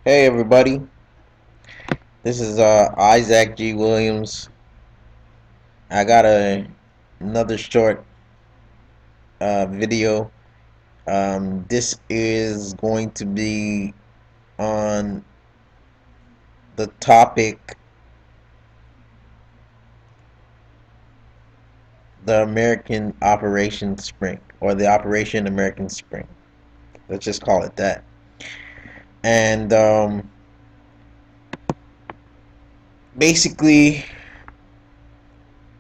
Hey everybody, this is Isaac G. Williams. I got another short video. This is going to be on the topic the American Operation Spring, or the Operation American Spring. Let's just call it that. And basically,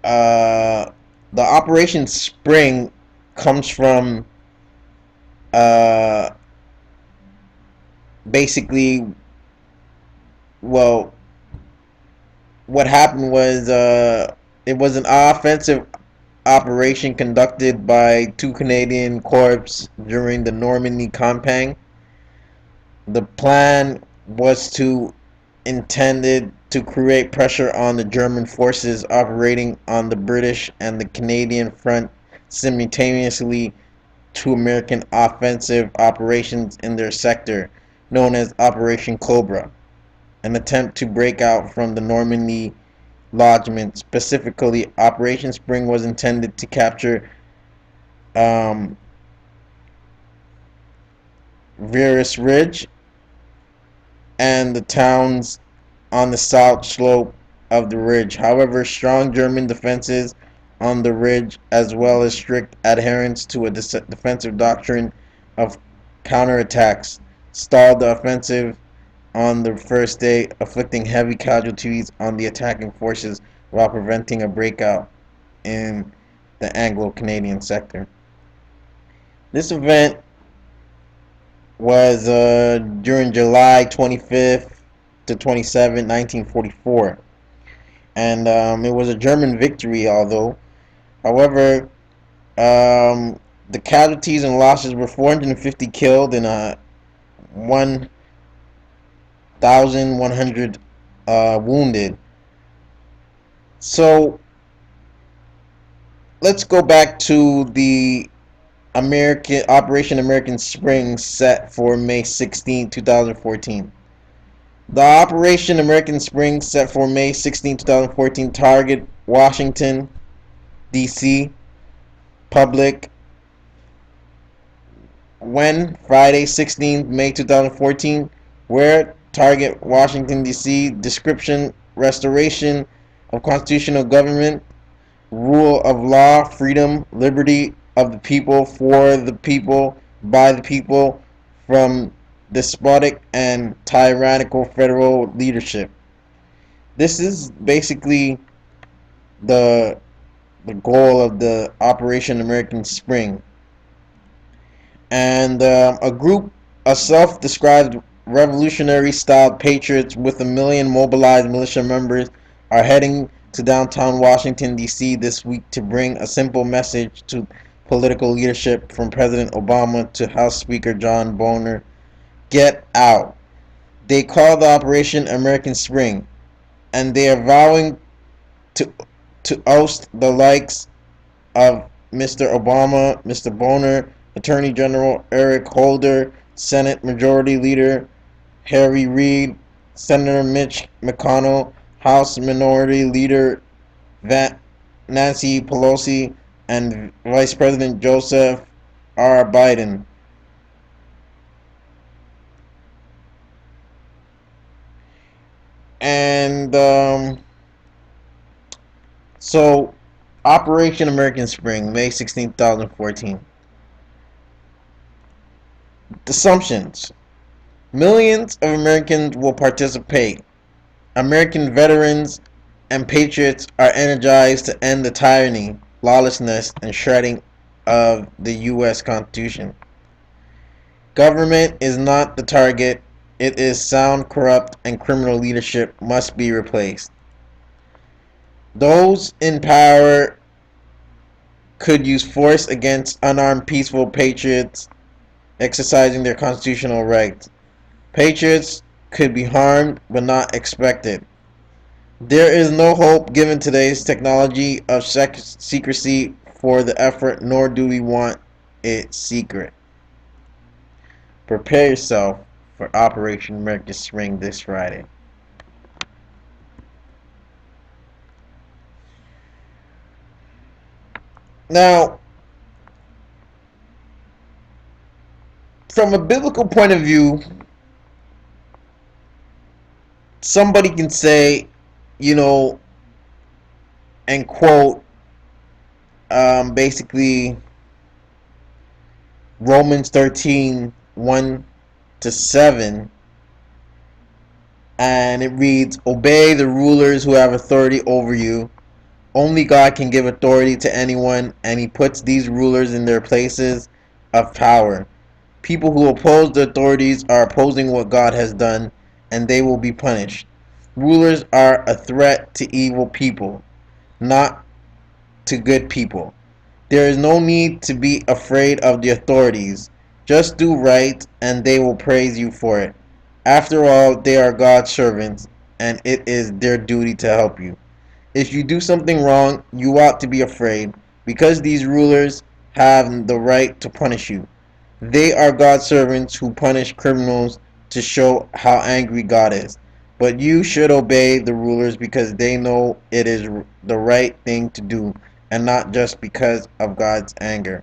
uh, the Operation Spring comes from uh, basically, well, what happened was it was an offensive operation conducted by two Canadian corps during the Normandy campaign. The plan was to intended to create pressure on the German forces operating on the British and the Canadian front simultaneously to American offensive operations in their sector, known as Operation Cobra, an attempt to break out from the Normandy lodgment. Specifically, Operation Spring was intended to capture um, Verus Ridge and the towns on the south slope of the ridge. However, strong German defenses on the ridge, as well as strict adherence to a defensive doctrine of counterattacks, stalled the offensive on the first day, inflicting heavy casualties on the attacking forces while preventing a breakout in the Anglo-Canadian sector. This event was during July 25th to 27th, 1944, and it was a German victory. Although, however, the casualties and losses were 450 killed and 1,100 wounded. So let's go back to the American Operation American Spring set for May 16, 2014. The Operation American Spring set for May 16, 2014 target Washington, D.C. public when Friday 16th May 2014 where target Washington, D.C. description restoration of constitutional government, rule of law, freedom, liberty of the people, for the people, by the people, from despotic and tyrannical federal leadership. This is basically the the goal of the Operation American Spring. And a group of self-described revolutionary-style patriots with 1 million mobilized militia members are heading to downtown Washington, D.C. this week to bring a simple message to political leadership from President Obama to House Speaker John Boehner: get out. They call the Operation American Spring, and they are vowing to oust the likes of Mr. Obama, Mr. Boehner, Attorney General Eric Holder, Senate Majority Leader Harry Reid, Senator Mitch McConnell, House Minority Leader Nancy Pelosi, and Vice President Joseph R. Biden. And so, Operation American Spring, May 16, 2014. Assumptions. Millions of Americans will participate. American veterans and patriots are energized to end the tyranny, lawlessness, and shredding of the U.S. Constitution. Government is not the target. It is sound, corrupt, and criminal leadership must be replaced. Those in power could use force against unarmed peaceful patriots exercising their constitutional rights. Patriots could be harmed but not expected. There is no hope given today's technology of secrecy for the effort, nor do we want it secret. Prepare yourself for Operation American Spring this Friday. Now, from a biblical point of view, somebody can say, you know, and quote, basically Romans 13, 1 to 7, and it reads, "Obey the rulers who have authority over you. Only God can give authority to anyone, and He puts these rulers in their places of power. People who oppose the authorities are opposing what God has done, and they will be punished. Rulers are a threat to evil people, not to good people. There is no need to be afraid of the authorities. Just do right, and they will praise you for it. After all, they are God's servants, and it is their duty to help you. If you do something wrong, you ought to be afraid, because these rulers have the right to punish you. They are God's servants who punish criminals to show how angry God is. But you should obey the rulers because they know it is the right thing to do, and not just because of God's anger.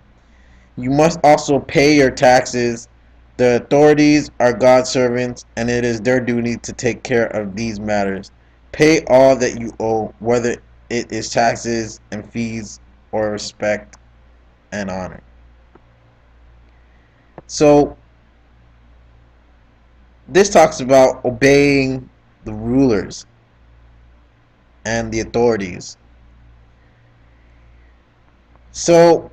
You must also pay your taxes. The authorities are God's servants, and it is their duty to take care of these matters. Pay all that you owe, whether it is taxes and fees or respect and honor." So, this talks about obeying the rulers and the authorities. So,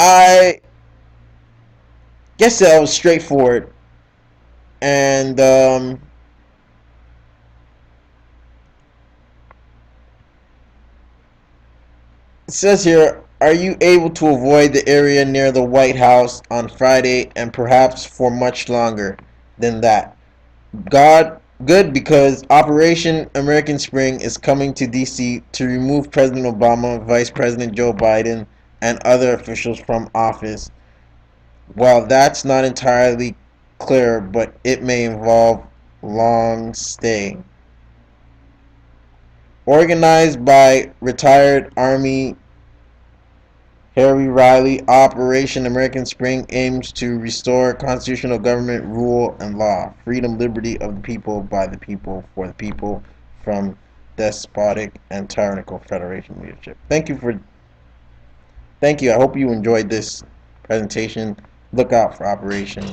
I guess that was straightforward. And it says here, "Are you able to avoid the area near the White House on Friday and perhaps for much longer than that?" Good, because Operation American Spring is coming to DC to remove President Obama, Vice President Joe Biden, and other officials from office. While that's not entirely clear, but it may involve long stay. Organized by retired Army Harry Reilly, Operation American Spring aims to restore constitutional government rule and law, freedom, liberty of the people, by the people, for the people, from despotic and tyrannical Federation leadership. Thank you. I hope you enjoyed this presentation. Look out for Operation